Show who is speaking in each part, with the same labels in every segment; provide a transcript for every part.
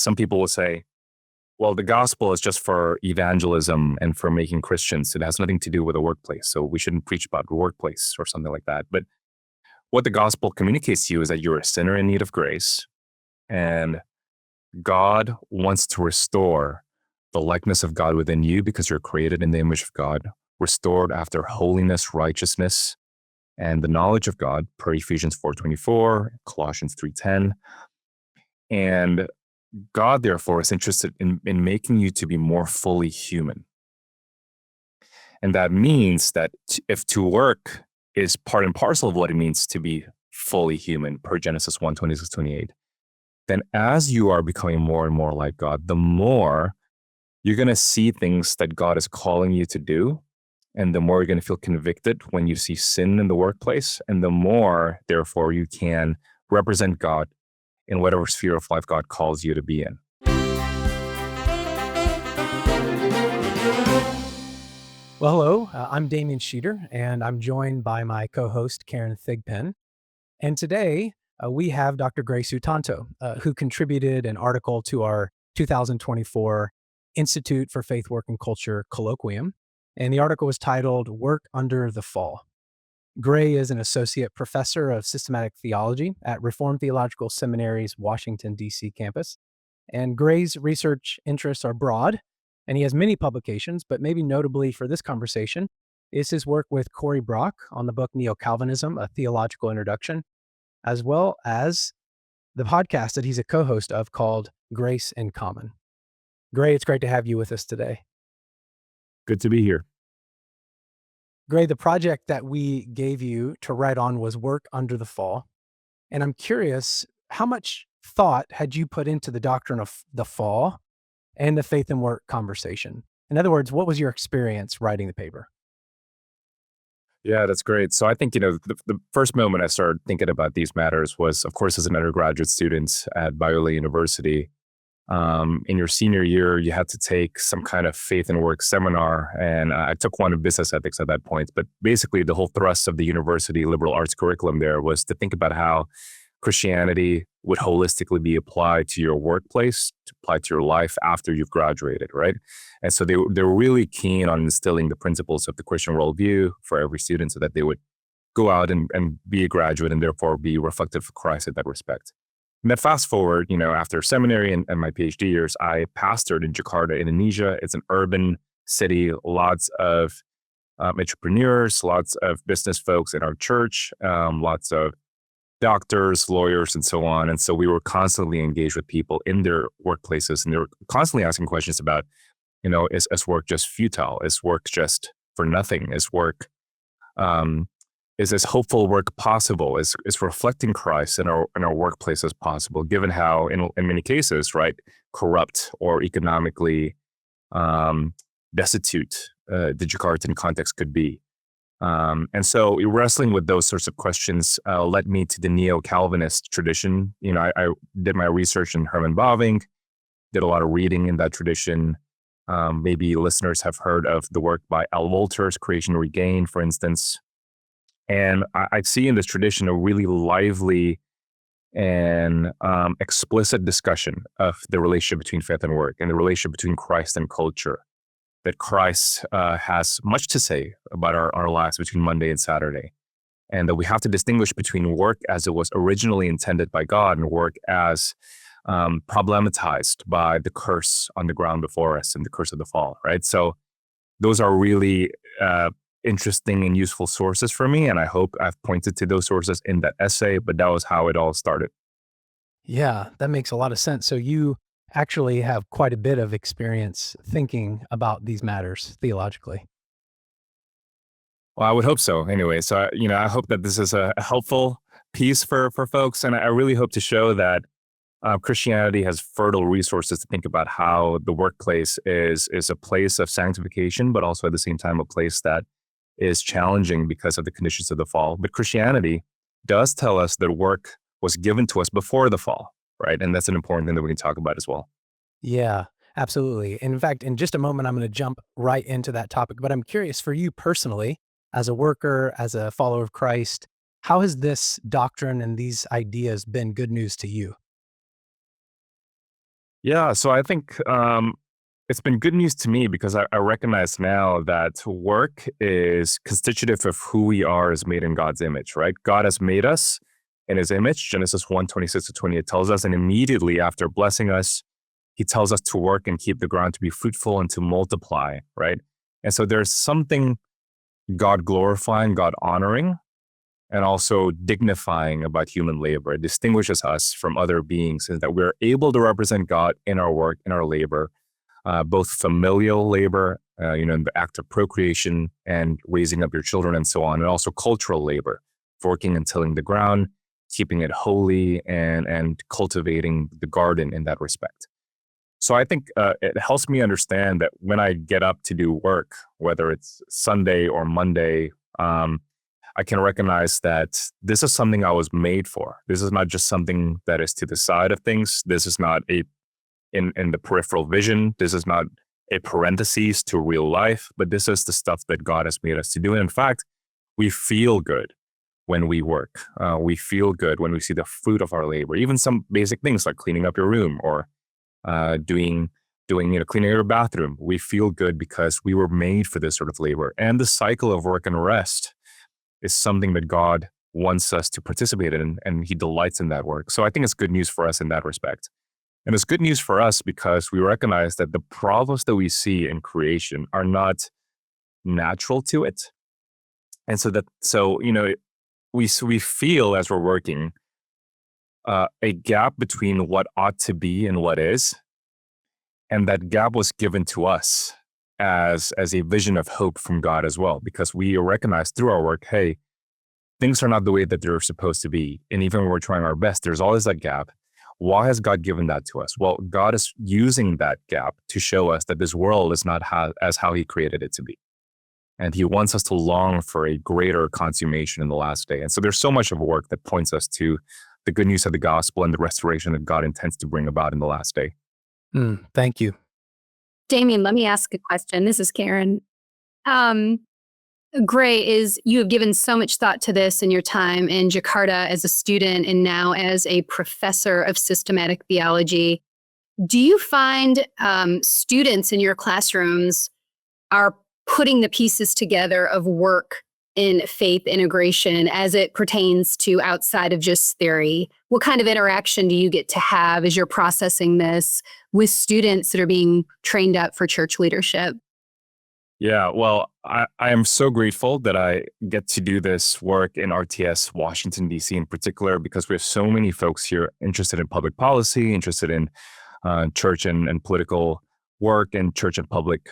Speaker 1: some people will say, well, the gospel is just for evangelism and for making Christians. It has nothing to do with the workplace. So we shouldn't preach about the workplace or something like that. But what the gospel communicates to you is that you're a sinner in need of grace, and God wants to restore the likeness of God within you because you're created in the image of God, restored after holiness, righteousness, and the knowledge of God, per Ephesians 4:24, Colossians 3:10. And God, therefore, is interested in making you to be more fully human. And that means that if to work is part and parcel of what it means to be fully human, per Genesis 1:26-28, then as you are becoming more and more like God, the more you're going to see things that God is calling you to do. And the more you're going to feel convicted when you see sin in the workplace. And the more, therefore, you can represent God in whatever sphere of life God calls you to be in.
Speaker 2: Well, hello, I'm Damein Schitter, and I'm joined by my co-host, Karen Thigpen. And today, we have Dr. Gray Sutanto, who contributed an article to our 2024 Institute for Faith, Work, and Culture Colloquium. And the article was titled, Work Under the Fall. Gray is an associate professor of systematic theology at Reformed Theological Seminary's Washington, D.C. campus. And Gray's research interests are broad, and he has many publications, but maybe notably for this conversation is his work with Corey Brock on the book Neo-Calvinism, A Theological Introduction, as well as the podcast that he's a co-host of called Grace in Common. Gray, it's great to have you with us today.
Speaker 1: Good to be here.
Speaker 2: Gray, the project that we gave you to write on was Work Under the Fall. And I'm curious, how much thought had you put into the doctrine of the fall and the faith and work conversation? In other words, what was your experience writing the paper?
Speaker 1: Yeah, that's great. So I think, the first moment I started thinking about these matters was, of course, as an undergraduate student at Biola University. In your senior year, you had to take some kind of faith and work seminar, and I took one of business ethics at that point. But basically, the whole thrust of the university liberal arts curriculum there was to think about how Christianity would holistically be applied to your workplace, to apply to your life after you've graduated, right? And so they were really keen on instilling the principles of the Christian worldview for every student so that they would go out and be a graduate and therefore be reflective of Christ in that respect. And then fast forward, after seminary and my PhD years, I pastored in Jakarta, Indonesia. It's an urban city, lots of entrepreneurs, lots of business folks in our church, lots of doctors, lawyers, and so on. And so we were constantly engaged with people in their workplaces, and they were constantly asking questions about, is work just futile? Is work just for nothing? Is this hopeful work possible? Is reflecting Christ in our workplaces possible, given how in many cases, right, corrupt or economically destitute the Jakartan context could be? And so wrestling with those sorts of questions led me to the Neo-Calvinist tradition. I did my research in Herman Bavinck, did a lot of reading in that tradition. Maybe listeners have heard of the work by Wolters, Creation Regained, for instance. And I see in this tradition a really lively and explicit discussion of the relationship between faith and work and the relationship between Christ and culture, that Christ has much to say about our lives between Monday and Saturday, and that we have to distinguish between work as it was originally intended by God and work as problematized by the curse on the ground before us and the curse of the fall, right? So those are really interesting and useful sources for me, and I hope I've pointed to those sources in that essay, but that was how it all started.
Speaker 2: Yeah, that makes a lot of sense. So you actually have quite a bit of experience thinking about these matters theologically.
Speaker 1: Well, I would hope so anyway. So, I hope that this is a helpful piece for folks, and I really hope to show that Christianity has fertile resources to think about how the workplace is a place of sanctification, but also at the same time a place that is challenging because of the conditions of the fall. But Christianity does tell us that work was given to us before the fall, right? And that's an important thing that we can talk about as well.
Speaker 2: Yeah, absolutely. And in fact, in just a moment, I'm going to jump right into that topic. But I'm curious for you personally, as a worker, as a follower of Christ, how has this doctrine and these ideas been good news to you?
Speaker 1: Yeah, so I think it's been good news to me because I recognize now that work is constitutive of who we are as made in God's image, right? God has made us in his image. Genesis 1:26-28 tells us, and immediately after blessing us, he tells us to work and keep the ground to be fruitful and to multiply, right? And so there's something God glorifying, God honoring, and also dignifying about human labor. It distinguishes us from other beings is that we're able to represent God in our work, in our labor, both familial labor, in the act of procreation and raising up your children and so on, and also cultural labor, working and tilling the ground, keeping it holy, and cultivating the garden in that respect. So I think it helps me understand that when I get up to do work, whether it's Sunday or Monday, I can recognize that this is something I was made for. This is not just something that is to the side of things. This is not in the peripheral vision. This is not a parenthesis to real life, but this is the stuff that God has made us to do. And in fact, we feel good when we work. We feel good when we see the fruit of our labor. Even some basic things like cleaning up your room or doing cleaning your bathroom. We feel good because we were made for this sort of labor. And the cycle of work and rest is something that God wants us to participate in, and he delights in that work. So I think it's good news for us in that respect. And it's good news for us because we recognize that the problems that we see in creation are not natural to it. And we feel as we're working a gap between what ought to be and what is. And that gap was given to us as a vision of hope from God as well, because we recognize through our work, hey, things are not the way that they're supposed to be. And even when we're trying our best, there's always that gap. Why has God given that to us? Well, God is using that gap to show us that this world is not as how he created it to be. And he wants us to long for a greater consummation in the last day. And so there's so much of work that points us to the good news of the gospel and the restoration that God intends to bring about in the last day.
Speaker 2: Thank you.
Speaker 3: Damein, let me ask a question. This is Karen. Gray, you have given so much thought to this in your time in Jakarta as a student and now as a professor of systematic theology. Do you find students in your classrooms are putting the pieces together of work in faith integration as it pertains to outside of just theory? What kind of interaction do you get to have as you're processing this with students that are being trained up for church leadership?
Speaker 1: Yeah, well, I am so grateful that I get to do this work in RTS, Washington, D.C. in particular, because we have so many folks here interested in public policy, interested in church and political work and church and public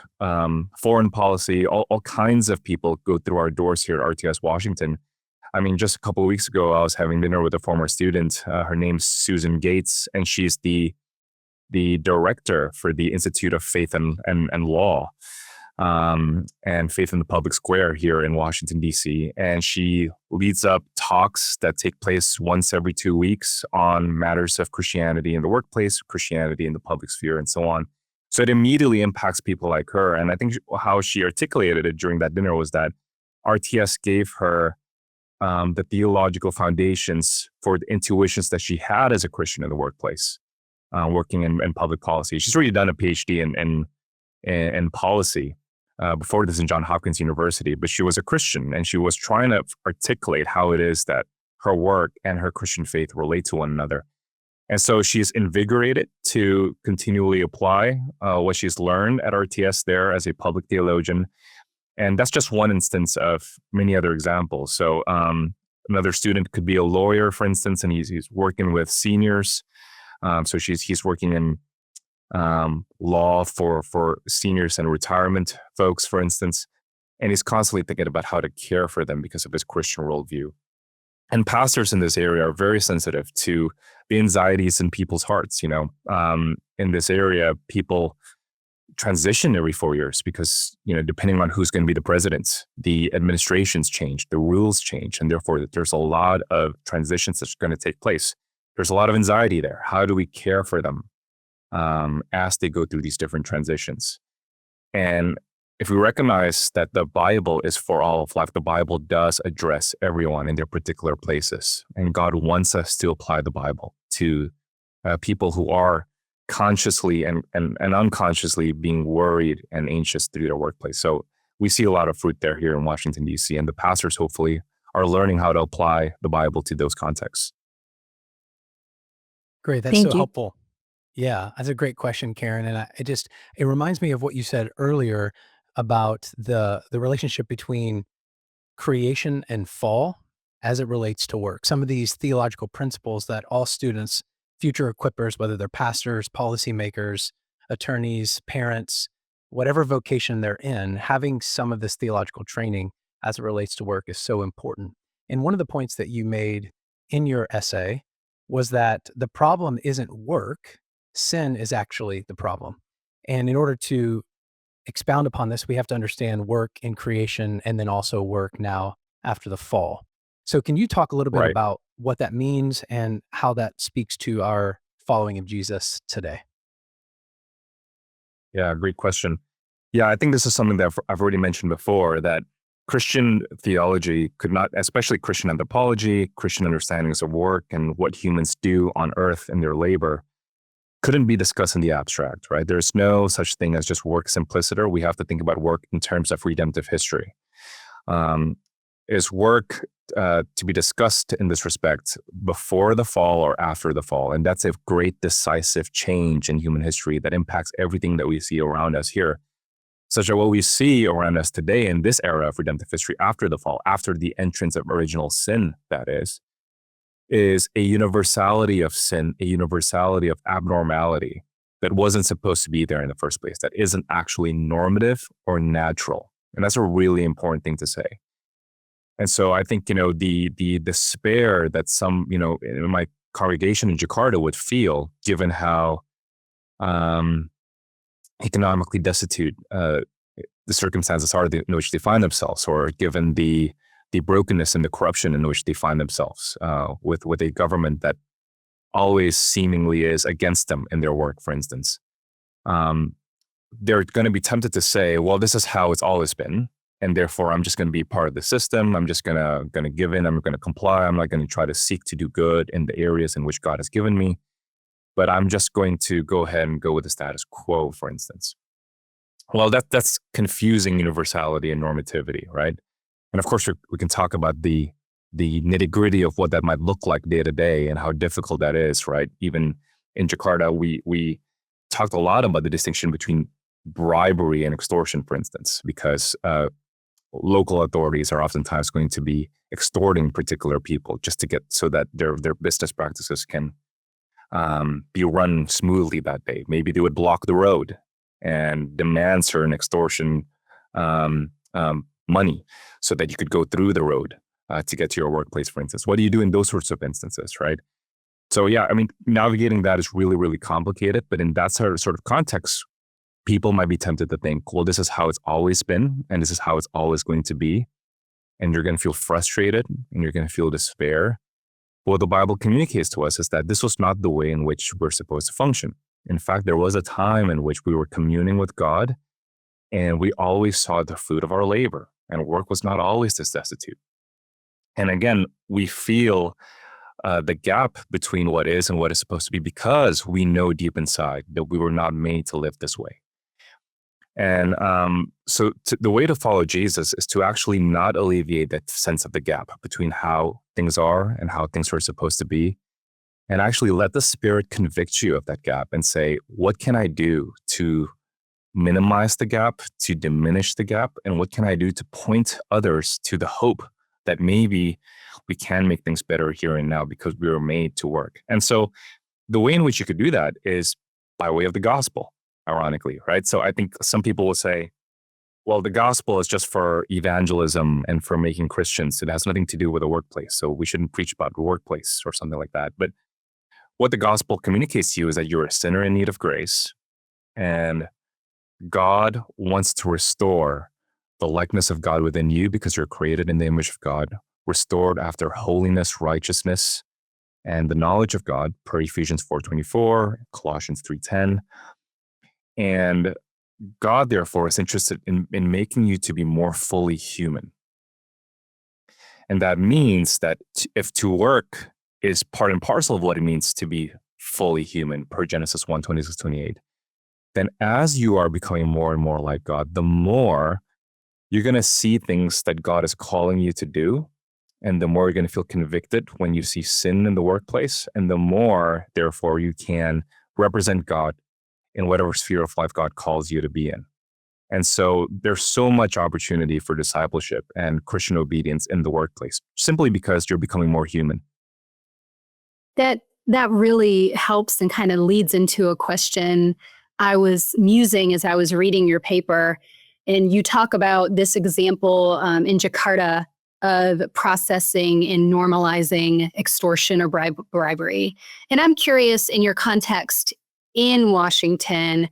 Speaker 1: foreign policy. All kinds of people go through our doors here at RTS, Washington. I mean, just a couple of weeks ago, I was having dinner with a former student. Her name's Susan Gates, and she's the director for the Institute of Faith and Law. And Faith in the Public Square here in Washington, D.C. And she leads up talks that take place once every 2 weeks on matters of Christianity in the workplace, Christianity in the public sphere, and so on. So it immediately impacts people like her. And I think how she articulated it during that dinner was that RTS gave her the theological foundations for the intuitions that she had as a Christian in the workplace, working in public policy. She's already done a PhD in policy before this in Johns Hopkins University, but she was a Christian and she was trying to articulate how it is that her work and her Christian faith relate to one another. And so she's invigorated to continually apply what she's learned at RTS there as a public theologian. And that's just one instance of many other examples. So another student could be a lawyer, for instance, and he's working with seniors. So he's working in law for seniors and retirement folks, for instance. And he's constantly thinking about how to care for them because of his Christian worldview. And pastors in this area are very sensitive to the anxieties in people's hearts. In this area, people transition every 4 years because, depending on who's going to be the president, the administrations change, the rules change, and therefore there's a lot of transitions that's going to take place. There's a lot of anxiety there. How do we care for them as they go through these different transitions? And if we recognize that the Bible is for all of life, the Bible does address everyone in their particular places. And God wants us to apply the Bible to people who are consciously and unconsciously being worried and anxious through their workplace. So we see a lot of fruit there here in Washington, D.C., and the pastors hopefully are learning how to apply the Bible to those contexts.
Speaker 2: Great. That's
Speaker 3: Thank
Speaker 2: so
Speaker 3: you.
Speaker 2: helpful. Yeah, that's a great question, Karen. And it reminds me of what you said earlier about the relationship between creation and fall as it relates to work. Some of these theological principles that all students, future equippers, whether they're pastors, policymakers, attorneys, parents, whatever vocation they're in, having some of this theological training as it relates to work is so important. And one of the points that you made in your essay was that the problem isn't work, sin is actually the problem. And in order to expound upon this, we have to understand work in creation and then also work now after the fall. So can you talk a little bit
Speaker 1: Right.
Speaker 2: about what that means and how that speaks to our following of Jesus today?
Speaker 1: Yeah, great question. Yeah, I think this is something that I've already mentioned before, that Christian theology could not, especially Christian anthropology, Christian understandings of work and what humans do on earth in their labor, couldn't be discussed in the abstract, right? There's no such thing as just work simpliciter. We have to think about work in terms of redemptive history. Is work to be discussed in this respect before the fall or after the fall? And that's a great decisive change in human history that impacts everything that we see around us here. Such that what we see around us today in this era of redemptive history after the fall, after the entrance of original sin, that is a universality of sin, a universality of abnormality that wasn't supposed to be there in the first place, that isn't actually normative or natural. And that's a really important thing to say. And so I think, the despair that some, in my congregation in Jakarta would feel, given how economically destitute the circumstances are in which they find themselves, or given the brokenness and the corruption in which they find themselves with a government that always seemingly is against them in their work, for instance. They're going to be tempted to say, well, this is how it's always been, and therefore I'm just going to be part of the system. I'm just going to give in. I'm going to comply. I'm not going to try to seek to do good in the areas in which God has given me, but I'm just going to go ahead and go with the status quo, for instance. Well, that's confusing universality and normativity, right? And of course, we can talk about the nitty gritty of what that might look like day to day and how difficult that is, right? Even in Jakarta, we talked a lot about the distinction between bribery and extortion, for instance, because local authorities are oftentimes going to be extorting particular people just to get so that their business practices can be run smoothly that day. Maybe they would block the road and demand certain extortion money so that you could go through the road to get to your workplace, for instance. What do you do in those sorts of instances, right? So yeah, I mean, navigating that is really, really complicated. But in that sort of context, people might be tempted to think, well, this is how it's always been, and this is how it's always going to be. And you're going to feel frustrated and you're going to feel despair. What the Bible communicates to us is that this was not the way in which we're supposed to function. In fact, there was a time in which we were communing with God and we always saw the fruit of our labor, and work was not always this destitute. And again, we feel the gap between what is and what is supposed to be because we know deep inside that we were not made to live this way. And so the way to follow Jesus is to actually not alleviate that sense of the gap between how things are and how things are supposed to be, and actually let the Spirit convict you of that gap and say, what can I do to minimize the gap, to diminish the gap? And what can I do to point others to the hope that maybe we can make things better here and now because we were made to work? And so the way in which you could do that is by way of the gospel, ironically, right? So I think some people will say, well, the gospel is just for evangelism and for making Christians. It has nothing to do with the workplace. So we shouldn't preach about the workplace or something like that. But what the gospel communicates to you is that you're a sinner in need of grace, and God wants to restore the likeness of God within you because you're created in the image of God, restored after holiness, righteousness, and the knowledge of God, per Ephesians 4:24, Colossians 3:10. And God, therefore, is interested in making you to be more fully human. And that means that if to work is part and parcel of what it means to be fully human per Genesis 1:26-28, then as you are becoming more and more like God, the more you're going to see things that God is calling you to do. And the more you're going to feel convicted when you see sin in the workplace. And the more, therefore, you can represent God in whatever sphere of life God calls you to be in. And so there's so much opportunity for discipleship and Christian obedience in the workplace, simply because you're becoming more human.
Speaker 3: That really helps and kind of leads into a question I was musing as I was reading your paper. And you talk about this example in Jakarta of processing and normalizing extortion or bribery. And I'm curious, in your context in Washington,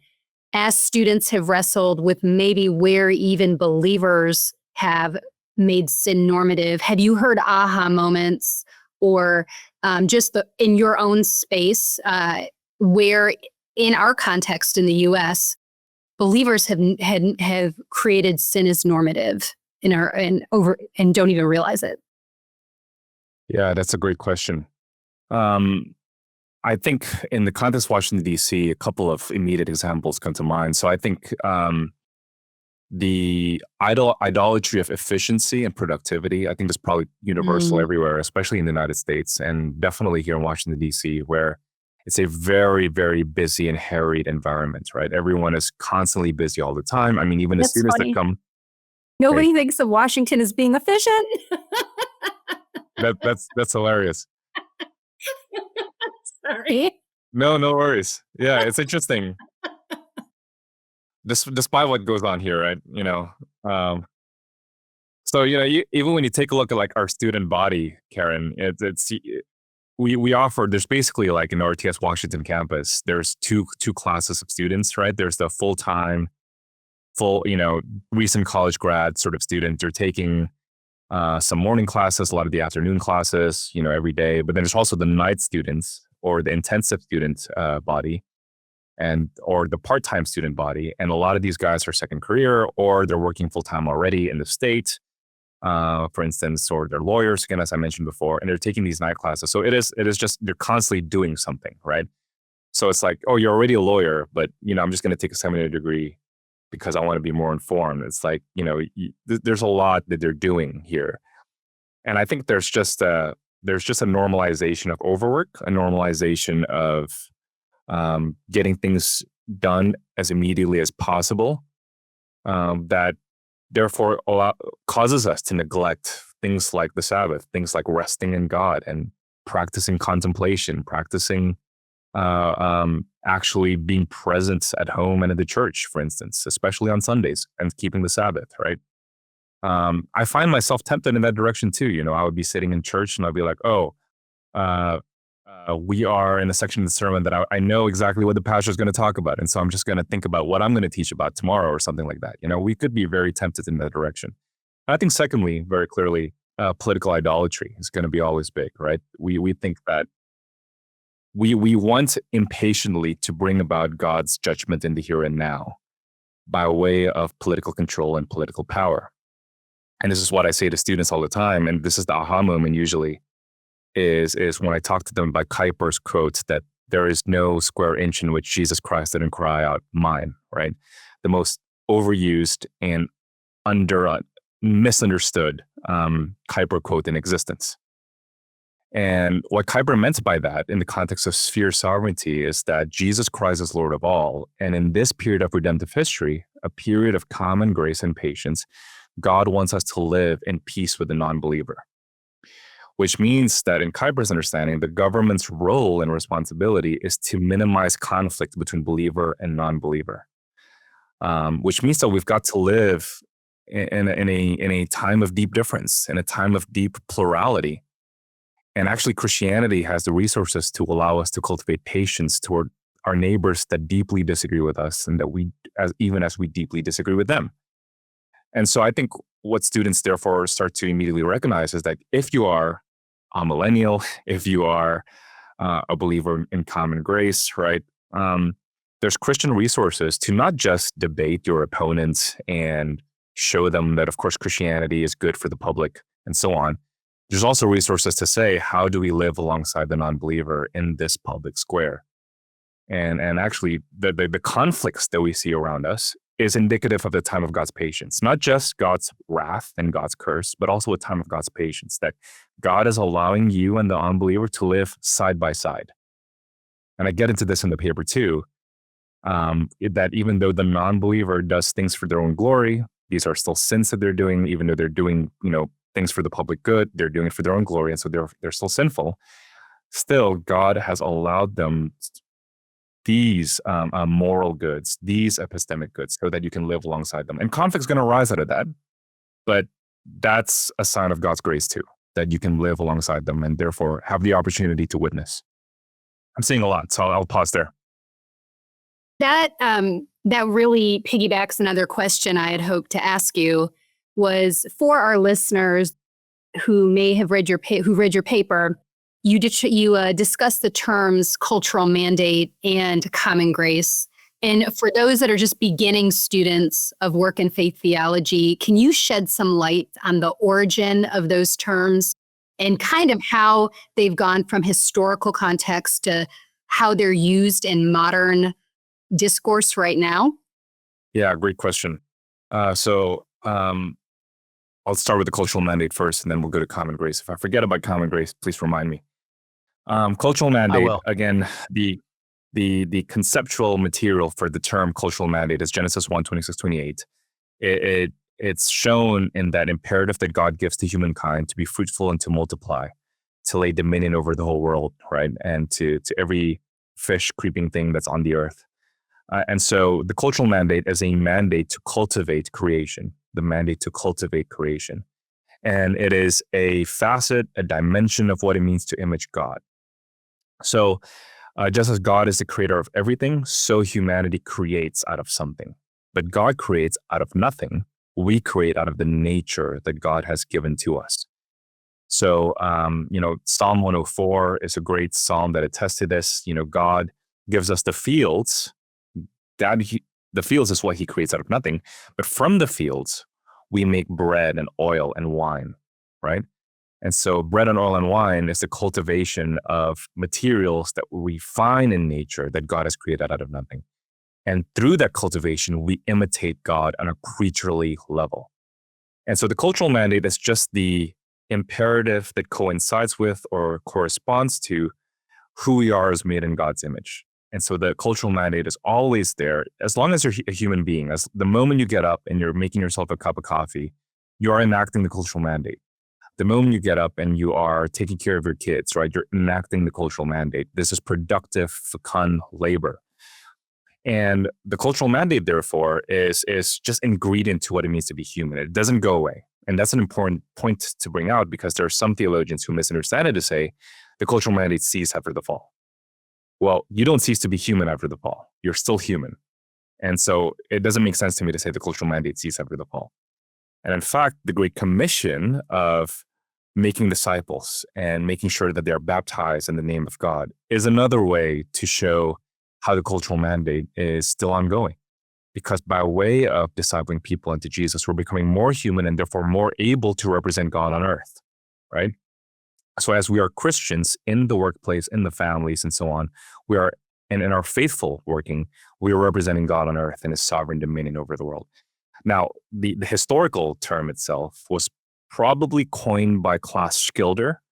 Speaker 3: as students have wrestled with maybe where even believers have made sin normative, have you heard aha moments or just in your own space where in our context in the U.S., believers have created sin as normative and don't even realize it?
Speaker 1: Yeah, that's a great question. I think in the context of Washington, D.C., a couple of immediate examples come to mind. So I think the idolatry of efficiency and productivity, I think that's probably universal everywhere, especially in the United States, and definitely here in Washington, D.C., where it's a very, very busy and harried environment, right? Everyone is constantly busy all the time. I mean, even the students that come.
Speaker 4: Nobody thinks of Washington as being efficient.
Speaker 1: That's hilarious.
Speaker 4: Sorry.
Speaker 1: No worries. Yeah, it's interesting. Despite what goes on here, right? So even when you take a look at like our student body, Karen, we offer. There's basically like in RTS Washington campus, there's two classes of students, right? There's the full-time, recent college grad sort of student. They're taking some morning classes, a lot of the afternoon classes, every day. But then there's also the night students or the intensive student body or the part-time student body. And a lot of these guys are second career or they're working full-time already in the state, for instance, or they're lawyers, again, as I mentioned before, and they're taking these night classes. So it is just, they're constantly doing something, right? So it's like, oh, you're already a lawyer, but, I'm just going to take a seminary degree because I want to be more informed. It's like, there's a lot that they're doing here. And I think there's just a normalization of overwork, a normalization of getting things done as immediately as possible, that therefore causes us to neglect things like the Sabbath, things like resting in God and practicing contemplation, practicing actually being present at home and at the church, for instance, especially on Sundays, and keeping the Sabbath, right? I find myself tempted in that direction too. I would be sitting in church and I'd be like, we are in a section of the sermon that I know exactly what the pastor is going to talk about. And so I'm just going to think about what I'm going to teach about tomorrow or something like that. We could be very tempted in that direction. And I think secondly, very clearly, political idolatry is going to be always big, right? We think that we want impatiently to bring about God's judgment in the here and now by way of political control and political power. And this is what I say to students all the time. And this is the aha moment usually is when I talk to them about Kuyper's quote that there is no square inch in which Jesus Christ didn't cry out, mine, right? The most overused and misunderstood Kuyper quote in existence. And what Kuyper meant by that in the context of sphere sovereignty is that Jesus Christ is Lord of all. And in this period of redemptive history, a period of common grace and patience, God wants us to live in peace with the non-believer, which means that in Kuyper's understanding, the government's role and responsibility is to minimize conflict between believer and non-believer, which means that we've got to live in a time of deep difference, in a time of deep plurality. And actually, Christianity has the resources to allow us to cultivate patience toward our neighbors that deeply disagree with us, and that even as we deeply disagree with them. And so I think what students therefore start to immediately recognize is that if you are a millennial, if you are a believer in common grace, right, there's Christian resources to not just debate your opponents and show them that, of course, Christianity is good for the public and so on. There's also resources to say, how do we live alongside the non-believer in this public square? And actually, the conflicts that we see around us is indicative of the time of God's patience, not just God's wrath and God's curse, but also a time of God's patience, that God is allowing you and the unbeliever to live side by side. And I get into this in the paper too, that even though the non-believer does things for their own glory, these are still sins that they're doing, even though they're doing, things for the public good, they're doing it for their own glory, and so they're still sinful. Still, God has allowed them these moral goods, these epistemic goods, so that you can live alongside them. And conflict's going to arise out of that, but that's a sign of God's grace too, that you can live alongside them and therefore have the opportunity to witness. I'm seeing a lot, so I'll pause there.
Speaker 3: That really piggybacks another question I had hoped to ask you, was for our listeners who may have read your paper. You discussed the terms cultural mandate and common grace. And for those that are just beginning students of work and faith theology, can you shed some light on the origin of those terms and kind of how they've gone from historical context to how they're used in modern discourse right now?
Speaker 1: Yeah, great question. So I'll start with the cultural mandate first, and then we'll go to common grace. If I forget about common grace, please remind me. Cultural mandate, again, the conceptual material for the term cultural mandate is Genesis 1:26-28. It's shown in that imperative that God gives to humankind to be fruitful and to multiply, to lay dominion over the whole world, right? And to every fish, creeping thing that's on the earth. And so the cultural mandate is a mandate to cultivate creation, the mandate to cultivate creation. And it is a facet, a dimension of what it means to image God. So just as God is the creator of everything, so humanity creates out of something. But God creates out of nothing. We create out of the nature that God has given to us. So, Psalm 104 is a great psalm that attests to this. God gives us the fields. The fields is what he creates out of nothing. But from the fields, we make bread and oil and wine, right? And so bread and oil and wine is the cultivation of materials that we find in nature that God has created out of nothing. And through that cultivation, we imitate God on a creaturely level. And so the cultural mandate is just the imperative that coincides with or corresponds to who we are as made in God's image. And so the cultural mandate is always there. As long as you're a human being, as the moment you get up and you're making yourself a cup of coffee, you are enacting the cultural mandate. The moment you get up and you are taking care of your kids, right, you're enacting the cultural mandate. This is productive, fecund labor. And the cultural mandate, therefore, is just ingredient to what it means to be human. It doesn't go away. And that's an important point to bring out, because there are some theologians who misunderstand it to say the cultural mandate ceased after the fall. Well, you don't cease to be human after the fall. You're still human. And so it doesn't make sense to me to say the cultural mandate ceased after the fall. And in fact, the Great Commission of making disciples and making sure that they're baptized in the name of God is another way to show how the cultural mandate is still ongoing. Because by way of discipling people into Jesus, we're becoming more human and therefore more able to represent God on earth, right? So as we are Christians in the workplace, in the families, and so on, we are, and in our faithful working, we are representing God on earth and his sovereign dominion over the world. Now, the historical term itself was probably coined by Klaus Schilder,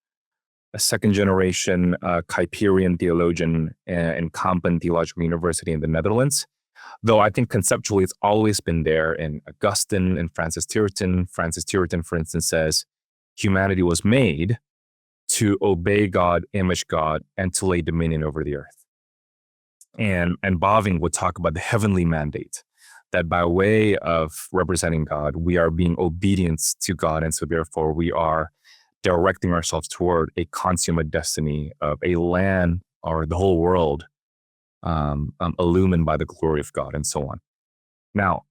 Speaker 1: a second-generation Kuyperian theologian in Kampen Theological University in the Netherlands. Though I think conceptually it's always been there in Augustine and Francis Turretin. Francis Turretin, for instance, says humanity was made to obey God, image God, and to lay dominion over the earth. And Bavinck would talk about the heavenly mandate, that by way of representing God, we are being obedient to God, and so therefore we are directing ourselves toward a consummate destiny of a land or the whole world illumined by the glory of God, and so on. Now,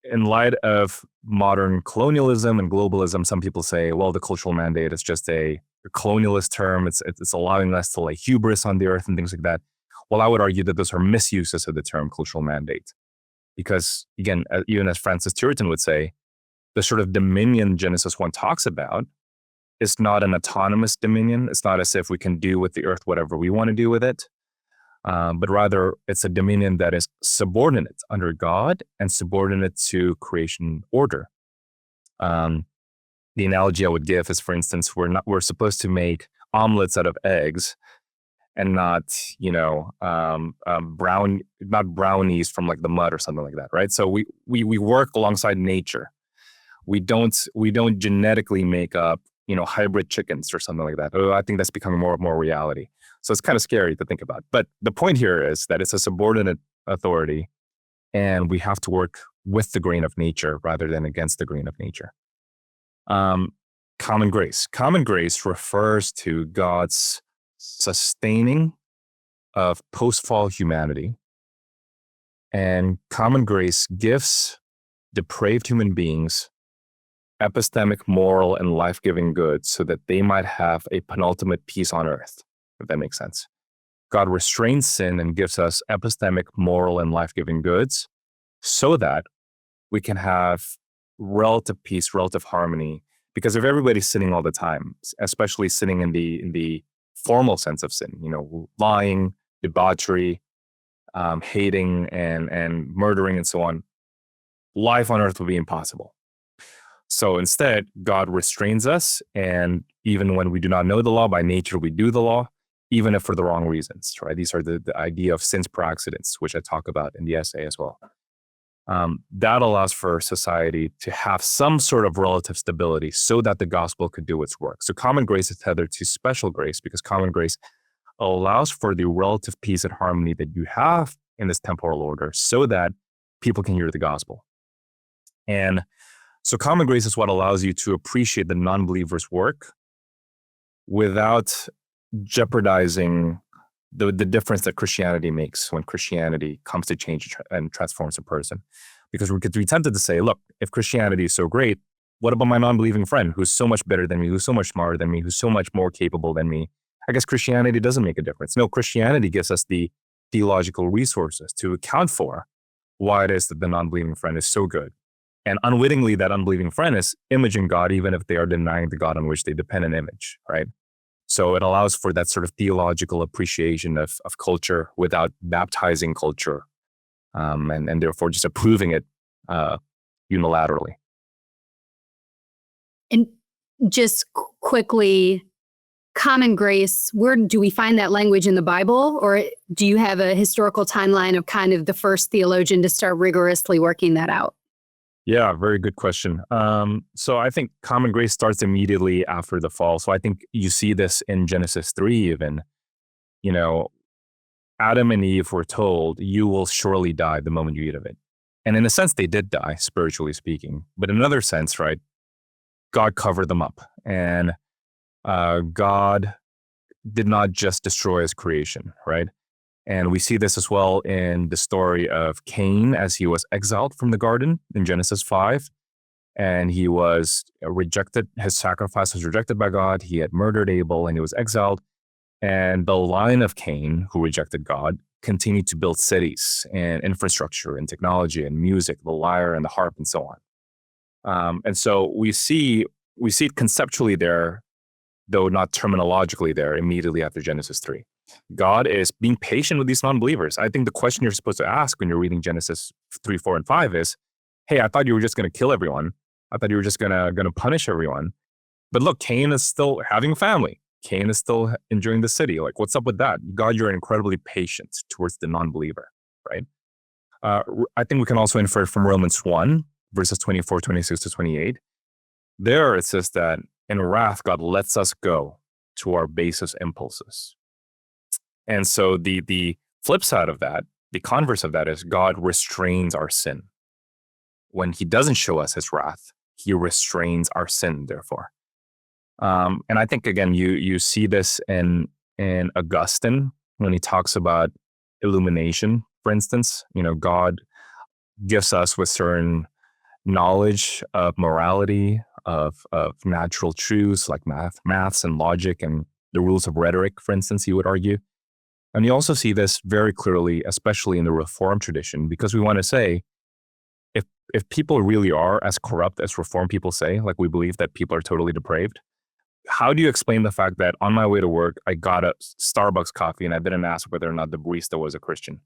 Speaker 1: in light of modern colonialism and globalism, some people say, well, the cultural mandate is just a colonialist term. It's allowing us to lay hubris on the earth and things like that. Well, I would argue that those are misuses of the term cultural mandate. Because again, even as Francis Turretin would say, the sort of dominion Genesis 1 talks about is not an autonomous dominion. It's not as if we can do with the earth whatever we want to do with it. but rather it's a dominion that is subordinate under God and subordinate to creation order. The analogy I would give is, for instance, we're supposed to make omelets out of eggs and not, not brownies from like the mud or something like that, right? So we work alongside nature. We don't genetically make up, hybrid chickens or something like that. I think that's becoming more and more reality. So it's kind of scary to think about. But the point here is that it's a subordinate authority, and we have to work with the grain of nature rather than against the grain of nature. Common grace. Common grace refers to God's sustaining of post-fall humanity. And common grace gives depraved human beings epistemic, moral, and life-giving goods so that they might have a penultimate peace on earth, if that makes sense. God restrains sin and gives us epistemic, moral, and life-giving goods so that we can have relative peace, relative harmony. Because if everybody's sinning all the time, especially sinning in the formal sense of sin, lying, debauchery, hating, and murdering, and so on, life on earth would be impossible. So instead, God restrains us, and even when we do not know the law, by nature we do the law, even if for the wrong reasons, right? These are the idea of sins per accidents, which I talk about in the essay as well. That allows for society to have some sort of relative stability so that the gospel could do its work. So common grace is tethered to special grace because common grace allows for the relative peace and harmony that you have in this temporal order so that people can hear the gospel. And so common grace is what allows you to appreciate the non-believer's work without jeopardizing the difference that Christianity makes when Christianity comes to change and transforms a person. Because we could be tempted to say, look, if Christianity is so great, what about my non-believing friend who's so much better than me, who's so much smarter than me, who's so much more capable than me? I guess Christianity doesn't make a difference. No, Christianity gives us the theological resources to account for why it is that the non-believing friend is so good. And unwittingly, that unbelieving friend is imaging God, even if they are denying the God on which they depend and image, right? So it allows for that sort of theological appreciation of culture without baptizing culture, and therefore just approving it unilaterally.
Speaker 3: And just quickly, common grace, where do we find that language in the Bible? Or do you have a historical timeline of kind of the first theologian to start rigorously working that out?
Speaker 1: Yeah, very good question. So I think common grace starts immediately after the fall. So I think you see this in Genesis 3 even. Adam and Eve were told, you will surely die the moment you eat of it. And in a sense, they did die, spiritually speaking. But in another sense, right, God covered them up. And God did not just destroy his creation, right? And we see this as well in the story of Cain as he was exiled from the garden in Genesis 5. And he was rejected. His sacrifice was rejected by God. He had murdered Abel and he was exiled. And the line of Cain, who rejected God, continued to build cities and infrastructure and technology and music, the lyre and the harp and so on. And so we see it conceptually there, though not terminologically there, immediately after Genesis 3. God is being patient with these non-believers. I think the question you're supposed to ask when you're reading Genesis 3, 4, and 5 is, hey, I thought you were just going to kill everyone. I thought you were just going to punish everyone. But look, Cain is still having a family. Cain is still enjoying the city. Like, what's up with that? God, you're incredibly patient towards the non-believer, right? I think we can also infer from Romans 1, verses 24, 26 to 28. There it says that in wrath, God lets us go to our basest impulses. And so the flip side of that, the converse of that is God restrains our sin. When he doesn't show us his wrath, he restrains our sin, therefore. And I think, again, you see this in Augustine when he talks about illumination, for instance. God gifts us with certain knowledge of morality, of natural truths like maths and logic and the rules of rhetoric, for instance, he would argue. And you also see this very clearly, especially in the Reformed tradition, because we want to say, if people really are as corrupt as Reformed people say, like we believe that people are totally depraved, how do you explain the fact that on my way to work, I got a Starbucks coffee and I didn't ask whether or not the barista was a Christian?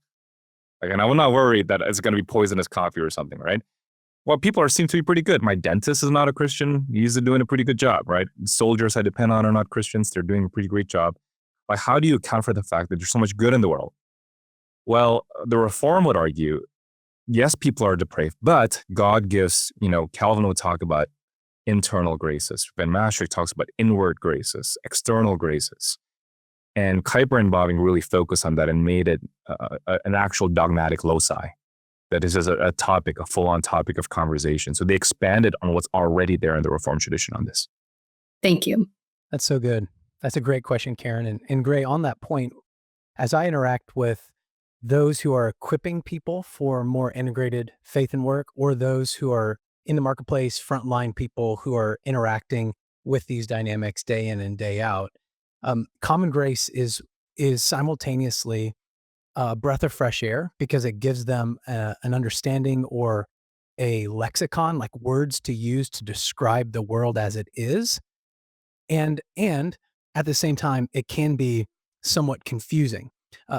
Speaker 1: Like, and I was not worried that it's going to be poisonous coffee or something, right? Well, people seem to be pretty good. My dentist is not a Christian. He's doing a pretty good job, right? Soldiers I depend on are not Christians. They're doing a pretty great job. Like, how do you account for the fact that there's so much good in the world? Well, the Reform would argue, yes, people are depraved, but God gives, Calvin would talk about internal graces. Van Maastricht talks about inward graces, external graces. And Kuyper and Bavinck really focused on that and made it an actual dogmatic loci. That is a topic, a full-on topic of conversation. So they expanded on what's already there in the Reformed tradition on this.
Speaker 3: Thank you.
Speaker 2: That's so good. That's a great question, Karen. And Gray, on that point, as I interact with those who are equipping people for more integrated faith and work, or those who are in the marketplace, frontline people who are interacting with these dynamics day in and day out, common grace is simultaneously a breath of fresh air because it gives them an understanding or a lexicon, like words to use to describe the world as it is. And at the same time, it can be somewhat confusing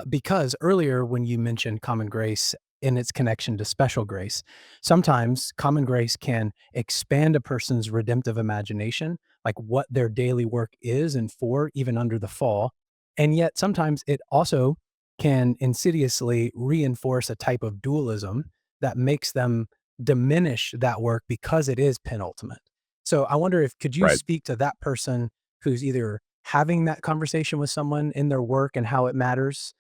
Speaker 2: because earlier when you mentioned common grace in its connection to special grace, sometimes common grace can expand a person's redemptive imagination, like what their daily work is and for, even under the fall. And yet sometimes it also can insidiously reinforce a type of dualism that makes them diminish that work because it is penultimate. So I wonder could you
Speaker 1: Right.
Speaker 2: speak to that person who's either having that conversation with someone in their work and how it matters,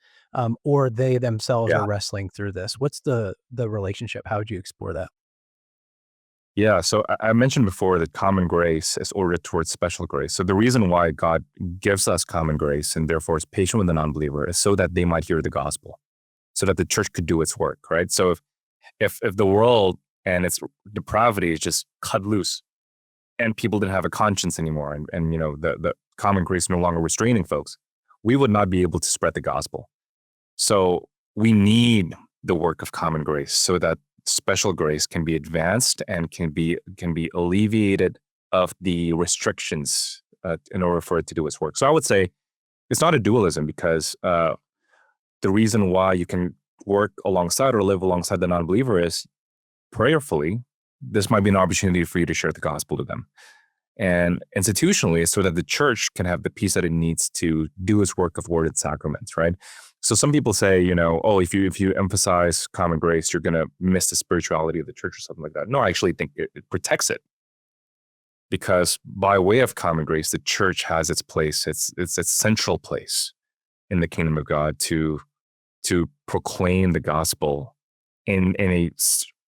Speaker 2: or they themselves
Speaker 1: Yeah.
Speaker 2: are wrestling through this? What's the relationship? How would you explore that?
Speaker 1: Yeah. So I mentioned before that common grace is oriented towards special grace. So the reason why God gives us common grace and therefore is patient with the non-believer is so that they might hear the gospel, so that the church could do its work, right? So if the world and its depravity is just cut loose and people didn't have a conscience anymore and the common grace no longer restraining folks, we would not be able to spread the gospel. So we need the work of common grace so that special grace can be advanced and can be alleviated of the restrictions in order for it to do its work. So I would say it's not a dualism because the reason why you can work alongside or live alongside the non-believer is prayerfully, this might be an opportunity for you to share the gospel to them. And institutionally, so that the church can have the peace that it needs to do its work of word and sacraments, right? So some people say, if you emphasize common grace, you're going to miss the spirituality of the church or something like that. No, I actually think it protects it. Because by way of common grace, the church has its place, its central place in the kingdom of God to proclaim the gospel in a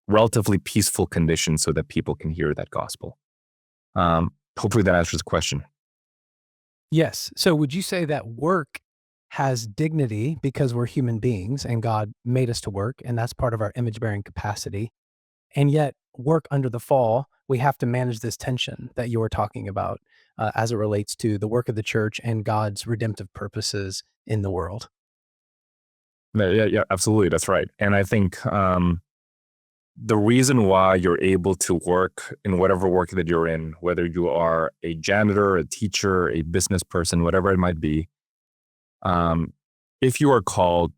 Speaker 1: relatively peaceful condition so that people can hear that gospel. Hopefully that answers the question.
Speaker 2: Yes. So would you say that work has dignity because we're human beings and God made us to work, and that's part of our image-bearing capacity? And yet work under the fall, we have to manage this tension that you were talking about as it relates to the work of the church and God's redemptive purposes in the world.
Speaker 1: Yeah, absolutely. That's right. And I think the reason why you're able to work in whatever work that you're in, whether you are a janitor, a teacher, a business person, whatever it might be, if you are called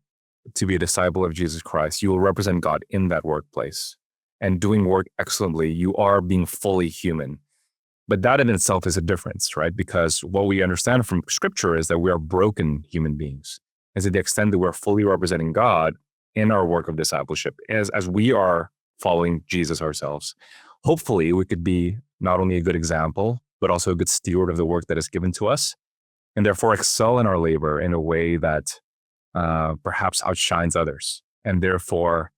Speaker 1: to be a disciple of Jesus Christ, you will represent God in that workplace. And doing work excellently, you are being fully human. But that in itself is a difference, right? Because what we understand from Scripture is that we are broken human beings. And to the extent that we're fully representing God in our work of discipleship, as we are following Jesus ourselves, hopefully we could be not only a good example, but also a good steward of the work that is given to us, and therefore excel in our labor in a way that perhaps outshines others, and therefore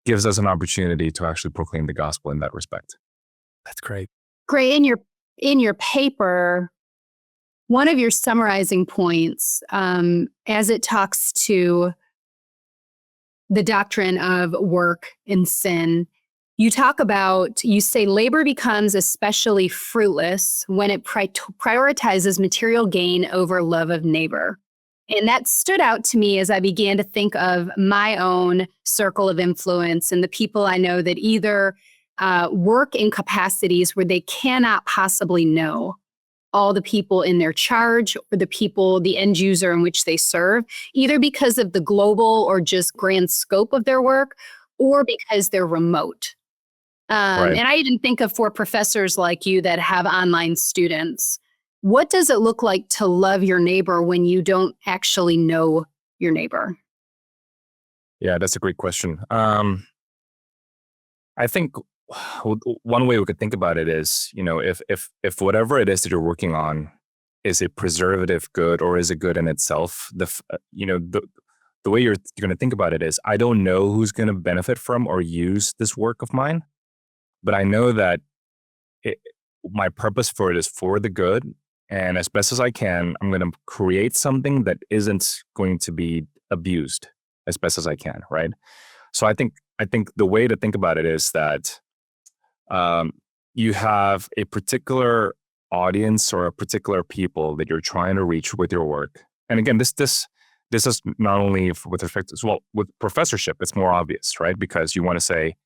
Speaker 1: gives us an opportunity to actually proclaim the gospel in that respect.
Speaker 2: That's great.
Speaker 3: Gray, in your paper, one of your summarizing points, as it talks to the doctrine of work and sin, you say labor becomes especially fruitless when it prioritizes material gain over love of neighbor. And that stood out to me as I began to think of my own circle of influence and the people I know that either work in capacities where they cannot possibly know all the people in their charge or the end user in which they serve, either because of the global or just grand scope of their work, or because they're remote.
Speaker 1: Right.
Speaker 3: And I even think of for professors like you that have online students, what does it look like to love your neighbor when you don't actually know your neighbor?
Speaker 1: Yeah, that's a great question. I think one way we could think about it is, if whatever it is that you're working on is a preservative good or is a good in itself, the way you're going to think about it is, I don't know who's going to benefit from or use this work of mine, but I know that my purpose for it is for the good. And as best as I can, I'm going to create something that isn't going to be abused as best as I can, right? So I think the way to think about it is that you have a particular audience or a particular people that you're trying to reach with your work. And again, this is not only with respect to, well, with professorship, it's more obvious, right? Because you want to say,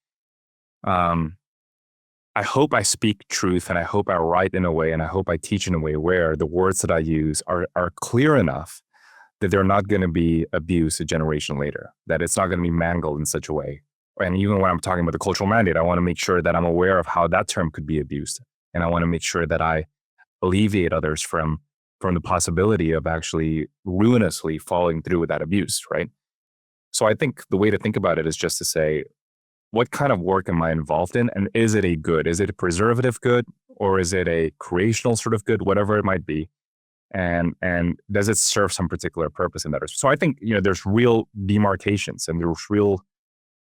Speaker 1: I hope I speak truth, and I hope I write in a way, and I hope I teach in a way where the words that I use are clear enough that they're not going to be abused a generation later, that it's not going to be mangled in such a way. And even when I'm talking about the cultural mandate, I want to make sure that I'm aware of how that term could be abused. And I want to make sure that I alleviate others from the possibility of actually ruinously falling through with that abuse, right? So I think the way to think about it is just to say, what kind of work am I involved in? And is it a good? Is it a preservative good? Or is it a creational sort of good? Whatever it might be. And does it serve some particular purpose in that? So I think, there's real demarcations and there's real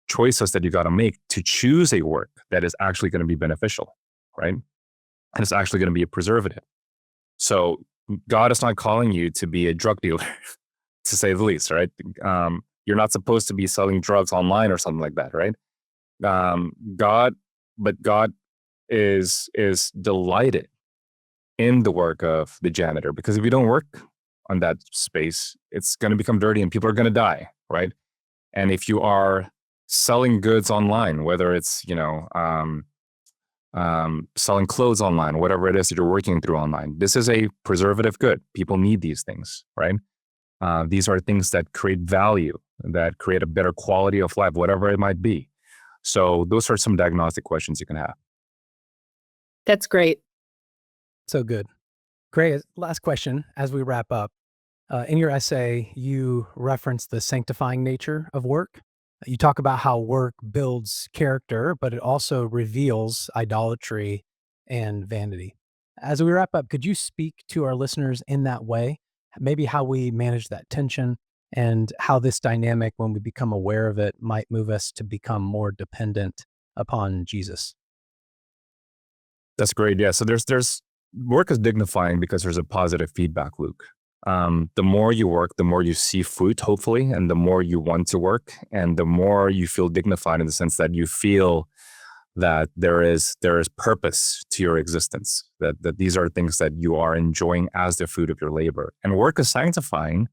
Speaker 1: choices that you got to make to choose a work that is actually going to be beneficial, right? And it's actually going to be a preservative. So God is not calling you to be a drug dealer, to say the least, right? You're not supposed to be selling drugs online or something like that, right? God is delighted in the work of the janitor, because if you don't work on that space, it's going to become dirty and people are going to die, right? And if you are selling goods online, whether it's selling clothes online, whatever it is that you're working through online, this is a preservative good. People need these things, right? These are things that create value, that create a better quality of life, whatever it might be. So those are some diagnostic questions you can have.
Speaker 3: That's great.
Speaker 2: So good. Gray, last question as we wrap up. In your essay, you reference the sanctifying nature of work. You talk about how work builds character, but it also reveals idolatry and vanity. As we wrap up, could you speak to our listeners in that way? Maybe how we manage that tension and how this dynamic, when we become aware of it, might move us to become more dependent upon Jesus.
Speaker 1: That's great. Yeah. So there's work is dignifying because there's a positive feedback loop. The more you work, the more you see fruit, hopefully, and the more you want to work, and the more you feel dignified in the sense that you feel that there is purpose to your existence, that these are things that you are enjoying as the fruit of your labor. And work is sanctifying.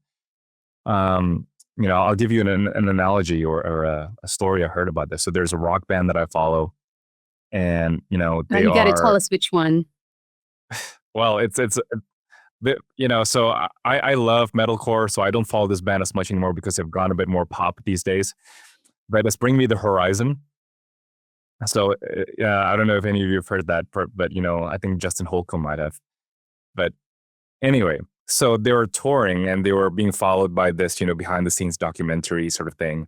Speaker 1: I'll give you an analogy or a story I heard about this. So there's a rock band that I follow, and you
Speaker 3: got to tell us which one.
Speaker 1: Well, it's so I love metalcore, so I don't follow this band as much anymore because they've gone a bit more pop these days. But let's Bring Me the Horizon. So I don't know if any of you have heard that, but I think Justin Holcomb might have. But anyway, so they were touring and they were being followed by this, behind the scenes documentary sort of thing.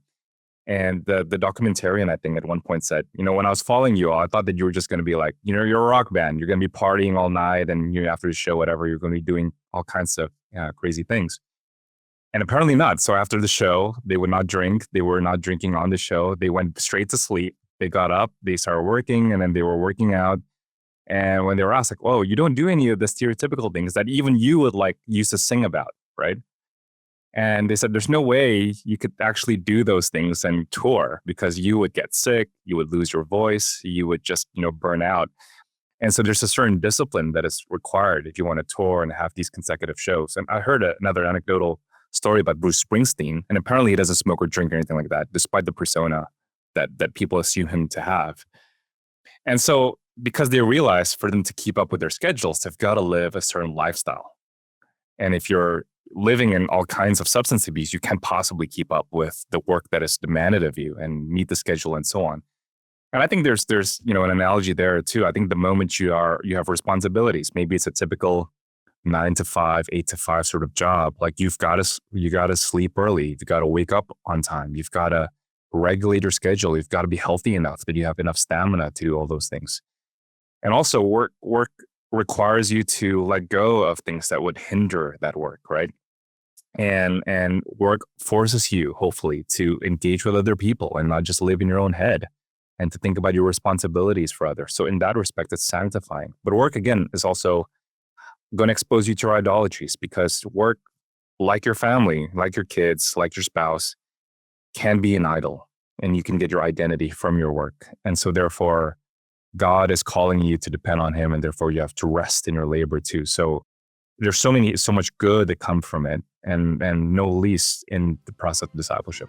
Speaker 1: And the documentarian, I think, at one point said, when I was following you all, I thought that you were just going to be like, you're a rock band. You're going to be partying all night, and after the show, whatever, you're going to be doing all kinds of crazy things. And apparently not. So after the show, they would not drink. They were not drinking on the show. They went straight to sleep. They got up, they started working, and then they were working out. And when they were asked, like, "Oh, you don't do any of the stereotypical things that even you would used to sing about, right?" And they said, there's no way you could actually do those things and tour, because you would get sick, you would lose your voice, you would just, burn out. And so there's a certain discipline that is required if you want to tour and have these consecutive shows. And I heard another anecdotal story about Bruce Springsteen, and apparently he doesn't smoke or drink or anything like that, despite the persona that people assume him to have. And so because they realize for them to keep up with their schedules, they've got to live a certain lifestyle. And if you're living in all kinds of substance abuse, you can't possibly keep up with the work that is demanded of you and meet the schedule and so on. And I think there's an analogy there too. I think the moment you have responsibilities, maybe it's a typical 9 to 5, 8 to 5 sort of job. Like you got to sleep early. You've got to wake up on time. You've got to regulate your schedule. You've got to be healthy enough that you have enough stamina to do all those things. And also work requires you to let go of things that would hinder that work, right? And work forces you, hopefully, to engage with other people and not just live in your own head, and to think about your responsibilities for others. So in that respect, it's sanctifying. But work, again, is also going to expose you to your idolatries, because work, like your family, like your kids, like your spouse, can be an idol, and you can get your identity from your work. And so therefore, God is calling you to depend on him, and therefore you have to rest in your labor too. So there's so much good that come from it, and no least in the process of discipleship.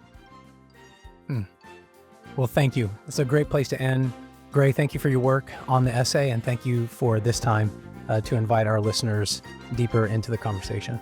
Speaker 2: Well, thank you. It's a great place to end. Gray, thank you for your work on the essay, and thank you for this time to invite our listeners deeper into the conversation.